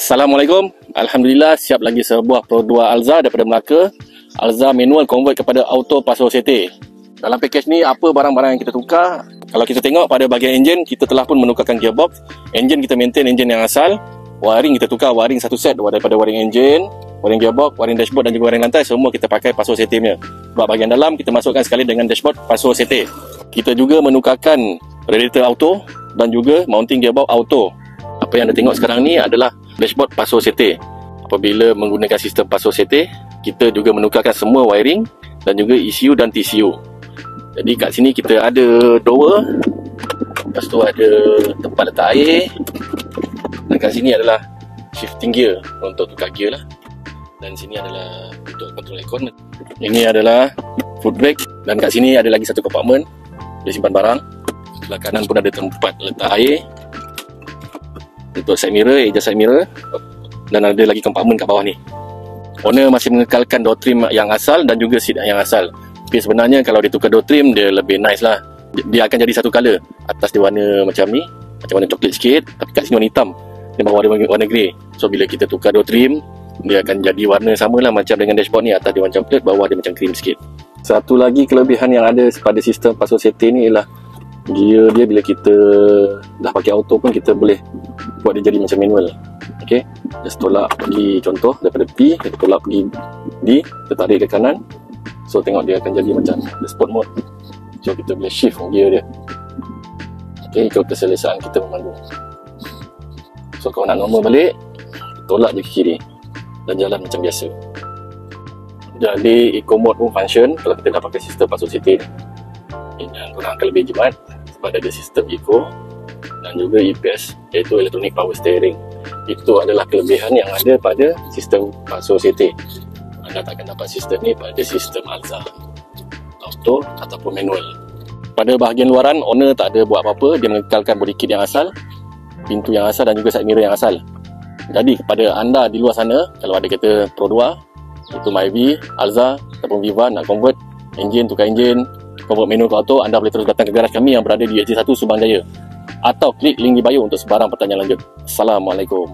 Assalamualaikum. Alhamdulillah siap lagi sebuah Pro 2 Alza daripada Melaka. Alza manual convert kepada auto Paso CT. Dalam package ni apa barang-barang yang kita tukar? Kalau kita tengok pada bahagian enjin, kita telah pun menukarkan gearbox. Enjin kita maintain enjin yang asal. Wiring kita tukar wiring satu set daripada wiring enjin, wiring gearbox, wiring dashboard dan juga wiring lantai, semua kita pakai Paso CT punya. Sebab bahagian dalam kita masukkan sekali dengan dashboard Paso CT. Kita juga menukarkan radiator auto dan juga mounting gearbox auto. Apa yang anda tengok sekarang ni adalah dashboard Paso CT. Apabila menggunakan sistem Paso CT, kita juga menukarkan semua wiring dan juga ECU dan TCU. Jadi kat sini kita ada drawer, lepas tu ada tempat letak air, dan kat sini adalah shifting gear untuk tukar gear lah. Dan sini adalah untuk control aircon. Ini adalah foot brake, dan kat sini ada lagi satu kompartmen boleh simpan barang. Sebelah kanan pun ada tempat letak air untuk side mirror, adjust side mirror, dan ada lagi kompartmen kat bawah ni. Owner masih mengekalkan door trim yang asal dan juga seat yang asal. Tapi sebenarnya kalau dia tukar door trim, dia lebih nice lah. Dia akan jadi satu colour. Atas dia warna macam ni, macam warna coklat sikit, tapi kat sini warna hitam, dia bawah dia warna grey. So bila kita tukar door trim, dia akan jadi warna sama lah macam dengan dashboard ni. Atas dia warna coklat, bawah dia macam cream sikit. Satu lagi kelebihan yang ada pada sistem Paso CT ni ialah gear dia bila kita dah pakai auto pun kita boleh buat dia jadi macam manual. Okay, just tolak pergi, contoh daripada P kita tolak pergi D, kita tarik ke kanan. So tengok dia akan jadi macam the sport mode. So kita boleh shift gear dia. Okay, ikut keselesaan kita memandu. So kalau nak normal balik, tolak je ke kiri dan jalan macam biasa. Jadi eco mode pun function kalau kita dah pakai sistem Paso CT ni. Yang kurang akan lebih jimat sebab ada sistem eco dan juga EPS, iaitu electronic power steering. Itu adalah kelebihan yang ada pada sistem Paso CT. Anda tak akan dapat sistem ni pada sistem Alza auto ataupun manual. Pada bahagian luaran, owner tak ada buat apa-apa. Dia mengekalkan body kit yang asal, pintu yang asal dan juga side mirror yang asal. Jadi kepada anda di luar sana, kalau ada kereta Pro 2, iaitu Myvi, Alza ataupun Viva, nak convert enjin, tukar enjin, convert manual ke auto, anda boleh terus datang ke garaj kami yang berada di SG1 Subang Jaya, atau klik link di bio untuk sebarang pertanyaan lanjut. Assalamualaikum.